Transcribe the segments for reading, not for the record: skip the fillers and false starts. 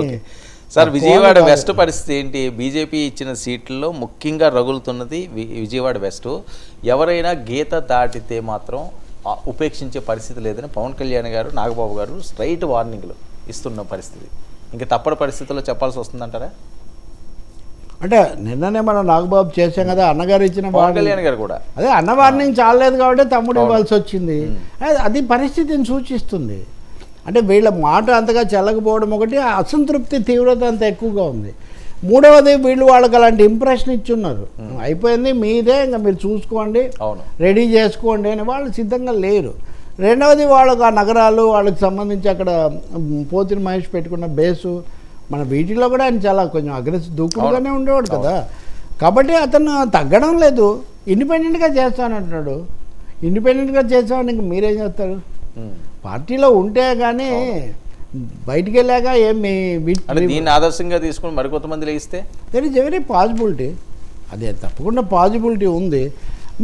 Okay sir, Vijayawada west పరిస్థితి ఏంటి? BJP ఇచ్చిన సీట్లలో ముఖ్యంగా రగులుతున్నది విజయవాడ వెస్ట్. ఎవరైనా గీత దాటితే మాత్రం ఉపేక్షించే పరిస్థితి లేదని పవన్ కళ్యాణ్ గారు, నాగబాబు గారు స్ట్రైట్ వార్నింగ్లు ఇస్తున్న పరిస్థితి. ఇంకా తప్పని పరిస్థితుల్లో చెప్పాల్సి వస్తుందంటారా? అంటే నిన్ననే మనం నాగబాబు చేసాం కదా, అన్నగారు ఇచ్చిన పవన్ కళ్యాణ్ గారు కూడా అదే అన్న వార్నింగ్ చాలలేదు కాబట్టి తమ్ముడు ఇవ్వాల్సి వచ్చింది. అది పరిస్థితిని సూచిస్తుంది. అంటే వీళ్ళ మాట అంతగా చెల్లకపోవడం ఒకటి, అసంతృప్తి తీవ్రత అంత ఎక్కువగా ఉంది. మూడవది, వీళ్ళు వాళ్ళకి అలాంటి ఇంప్రెషన్ ఇచ్చున్నారు, అయిపోయింది మీదే, ఇంకా మీరు చూసుకోండి, రెడీ చేసుకోండి అని వాళ్ళు సిద్ధంగా లేరు. రెండవది, వాళ్ళకు ఆ నగరాలు, వాళ్ళకి సంబంధించి అక్కడ పోతిని మహేష్ పెట్టుకున్న బేసు, మన వీటిలో కూడా ఆయన చాలా కొంచెం అగ్రెసివ్ దూకుడుగానే ఉండేవాడు కదా. కాబట్టి అతను తగ్గడం లేదు, ఇండిపెండెంట్గా చేస్తానంటున్నాడు. ఇండిపెండెంట్గా చేస్తామని ఇంక మీరేం చేస్తారు? పార్టీలో ఉంటే కానీ బయటికి వెళ్ళాక ఏమి దీన్ని ఆదర్శంగా తీసుకుని మరికొంతమంది లేస్తే దట్ ఈజ్ వెరీ పాసిబిలిటీ. అదే తప్పకుండా పాసిబిలిటీ ఉంది.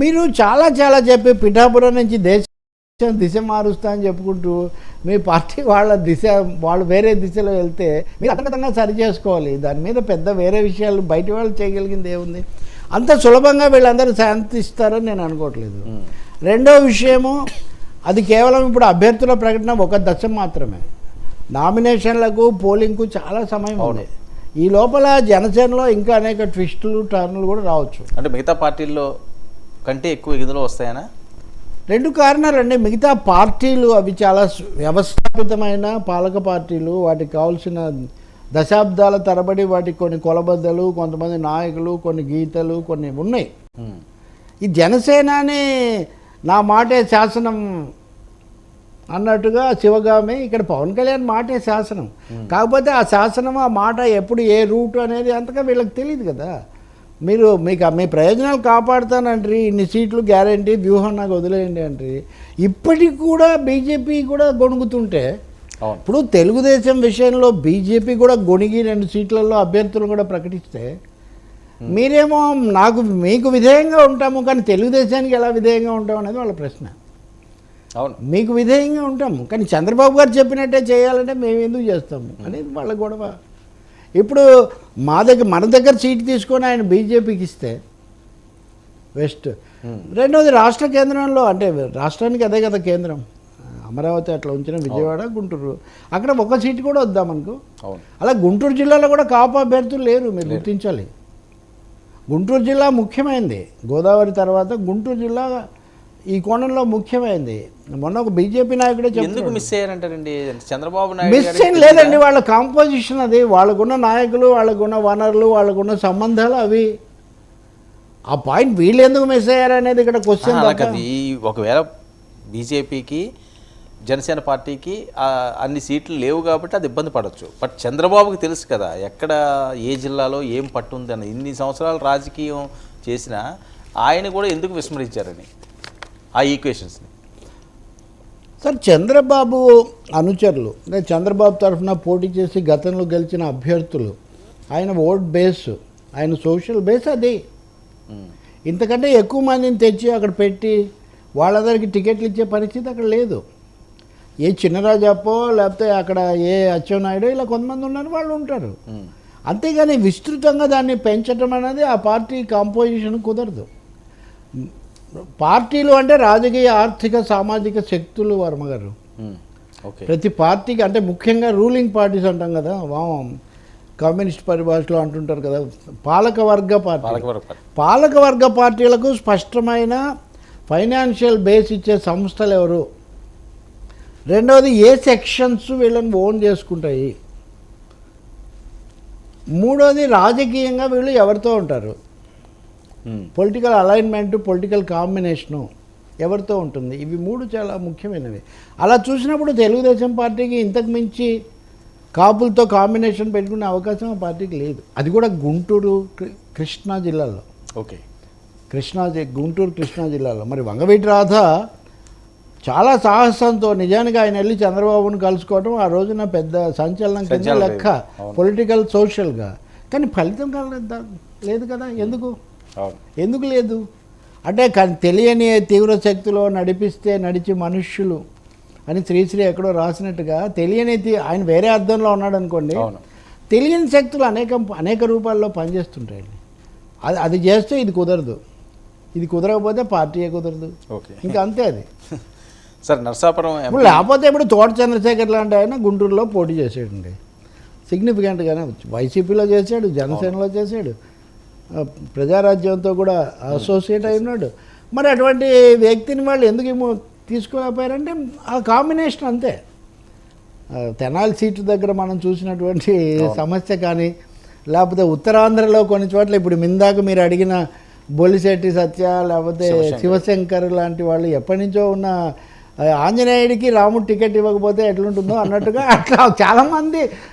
మీరు చాలా చాలా చెప్పి పిఠాపురం నుంచి దేశం దిశ మారుస్తా అని చెప్పుకుంటూ మీ పార్టీ వాళ్ళు వేరే దిశలో వెళ్తే మీరు అంతర్గతంగా సరి చేసుకోవాలి. దాని మీద పెద్ద వేరే విషయాలు బయట వాళ్ళు చేయగలిగింది ఏముంది? అంత సులభంగా వీళ్ళందరూ శాంతిస్తారని నేను అనుకోవట్లేదు. రెండో విషయము, అది కేవలం ఇప్పుడు అభ్యర్థుల ప్రకటన ఒక దశ మాత్రమే. నామినేషన్లకు పోలింగ్కు చాలా సమయం ఉంది. ఈ లోపల జనసేనలో ఇంకా అనేక ట్విస్టులు టర్నులు కూడా రావచ్చు. అంటే మిగతా పార్టీల్లో కంటే ఎక్కువ ఇందులో వస్తాయనా? రెండు కారణాలండి. మిగతా పార్టీలు అవి చాలా వ్యవస్థాపితమైన పాలక పార్టీలు, వాటికి కావాల్సిన దశాబ్దాల తరబడి వాటికి కొన్ని కొలబద్దలు, కొంతమంది నాయకులు, కొన్ని గీతలు కొన్ని ఉన్నాయి. ఈ జనసేనని నా మాటే శాసనం అన్నట్టుగా శివగామి, ఇక్కడ పవన్ కళ్యాణ్ మాటే శాసనం. కాకపోతే ఆ శాసనం, ఆ మాట ఎప్పుడు ఏ రూట్ అనేది అంతగా వీళ్ళకి తెలియదు కదా. మీకు మీ ప్రయోజనాలు కాపాడుతానంటారు, ఇన్ని సీట్లు గ్యారంటీ, వ్యూహం నాకు వదిలేయండి అంటారు. ఇప్పటికి కూడా బీజేపీ కూడా గొణుగుతుంటే, ఇప్పుడు తెలుగుదేశం విషయంలో బీజేపీ కూడా గొణిగి 2 సీట్లలో అభ్యర్థులు కూడా ప్రకటిస్తే, మీరేమో మీకు విధేయంగా ఉంటాము కానీ తెలుగుదేశానికి ఎలా విధేయంగా ఉంటాం అనేది వాళ్ళ ప్రశ్న. అవును, మీకు విధేయంగా ఉంటాము కానీ చంద్రబాబు గారు చెప్పినట్టే చేయాలంటే మేము ఎందుకు చేస్తాము అనేది వాళ్ళ గొడవ. ఇప్పుడు మన దగ్గర సీటు తీసుకొని ఆయన బీజేపీకి ఇస్తే వెస్ట్. రెండవది, రాష్ట్ర కేంద్రంలో, అంటే రాష్ట్రానికి అదే కదా కేంద్రం, అమరావతి అట్లా ఉంచిన విజయవాడ, గుంటూరు, అక్కడ ఒక సీటు కూడా వద్దామనుకో. అలా గుంటూరు జిల్లాలో కూడా కాపు అభ్యర్థులు లేరు, మీరు గుర్తించాలి. గుంటూరు జిల్లా ముఖ్యమైనది, గోదావరి తర్వాత గుంటూరు జిల్లా ఈ కోణంలో ముఖ్యమైనది. మొన్న ఒక బీజేపీ నాయకుడే ఎందుకు మిస్ అయ్యారంటారండి చంద్రబాబు నాయుడు? మిస్ ఏం లేదండి, వాళ్ళ కాంపోజిషన్ అది, వాళ్ళకున్న నాయకులు, వాళ్ళకున్న వనరులు, వాళ్ళకున్న సంబంధాలు అవి. ఆ పాయింట్ వీళ్ళు ఎందుకు మిస్ అయ్యారనేది ఇక్కడ క్వశ్చన్. ఒకవేళ బీజేపీకి జనసేన పార్టీకి అన్ని సీట్లు లేవు కాబట్టి అది ఇబ్బంది పడవచ్చు. బట్ చంద్రబాబుకి తెలుసు కదా ఎక్కడ ఏ జిల్లాలో ఏం పట్టు ఉందని. ఇన్ని సంవత్సరాలు రాజకీయం చేసిన ఆయన కూడా ఎందుకు విస్మరించారని ఆ ఈక్వేషన్స్ని. సార్, చంద్రబాబు అనుచరులు, అంటే చంద్రబాబు తరఫున పోటీ చేసి గతంలో గెలిచిన అభ్యర్థులు, ఆయన ఓట్ బేస్, ఆయన సోషల్ బేస్ అది. ఇంతకంటే ఎక్కువ మందిని తెచ్చి అక్కడ పెట్టి వాళ్ళందరికీ టికెట్లు ఇచ్చే పరిస్థితి అక్కడ లేదు. ఏ చిన్నరాజప్పో లేకపోతే అక్కడ ఏ అచ్చెన్నాయుడు ఇలా కొంతమంది ఉన్నారు, వాళ్ళు ఉంటారు. అంతేగాని విస్తృతంగా దాన్ని పెంచడం అనేది ఆ పార్టీ కాంపోజిషన్ కుదరదు. పార్టీలు అంటే రాజకీయ, ఆర్థిక, సామాజిక శక్తులు వర్మగారు. ప్రతి పార్టీకి, అంటే ముఖ్యంగా రూలింగ్ పార్టీస్ అంటాం కదా, కమ్యూనిస్ట్ పరిభాషలో అంటుంటారు కదా, పాలకవర్గ పార్టీలకు స్పష్టమైన ఫైనాన్షియల్ బేస్ ఇచ్చే సంస్థలు ఎవరు? రెండవది, ఏ సెక్షన్స్ వీళ్ళని ఓన్ చేసుకుంటాయి? మూడవది, రాజకీయంగా వీళ్ళు ఎవరితో ఉంటారు? పొలిటికల్ అలైన్మెంటు, పొలిటికల్ కాంబినేషను ఎవరితో ఉంటుంది? ఇవి 3 చాలా ముఖ్యమైనవి. అలా చూసినప్పుడు తెలుగుదేశం పార్టీకి ఇంతకు మించి కాపులతో కాంబినేషన్ పెట్టుకునే అవకాశం ఆ పార్టీకి లేదు. అది కూడా గుంటూరు, కృష్ణా జిల్లాలో. గుంటూరు, కృష్ణా జిల్లాలో. మరి వంగవీటి రాధ చాలా సాహసంతో, నిజానికి ఆయన వెళ్ళి చంద్రబాబును కలుసుకోవడం ఆ రోజున పెద్ద సంచలనం కింద లెక్క, పొలిటికల్, సోషల్గా. కానీ ఫలితం లేదు కదా. ఎందుకు లేదు అంటే, తెలియని తీవ్ర శక్తిలో నడిపిస్తే నడిచి మనుష్యులు అని శ్రీశ్రీ ఎక్కడో రాసినట్టుగా, తెలియని ఆయన వేరే అర్థంలో ఉన్నాడు అనుకోండి, తెలియని శక్తులు అనేక రూపాల్లో పనిచేస్తుంటాయండి. అది చేస్తే ఇది కుదరదు, ఇది కుదరకపోతే పార్టీయే కుదరదు, ఓకే ఇంకా అంతే అది. సార్ నర్సాపురం ఇప్పుడు లేకపోతే ఇప్పుడు తోట చంద్రశేఖర్ లాంటి ఆయన గుంటూరులో పోటీ చేసాడండి, సిగ్నిఫికెంట్గానే వైసీపీలో చేశాడు, జనసేనలో చేశాడు, ప్రజారాజ్యంతో కూడా అసోసియేట్ అయి ఉన్నాడు. మరి అటువంటి వ్యక్తిని వాళ్ళు ఎందుకు తీసుకోలేకపోయారంటే ఆ కాంబినేషన్ అంతే. తెనాలి సీటు దగ్గర మనం చూసినటువంటి సమస్య కానీ, లేకపోతే ఉత్తరాంధ్రలో కొన్ని చోట్ల ఇప్పుడు మిందాక మీరు అడిగిన బొలిశెట్టి సత్య, లేకపోతే శివశంకర్ లాంటి వాళ్ళు ఎప్పటి నుంచో ఉన్న ఆంజనేయుడికి రాముడు టికెట్ ఇవ్వకపోతే ఎట్లుంటుందో అన్నట్టుగా అట్లా చాలామంది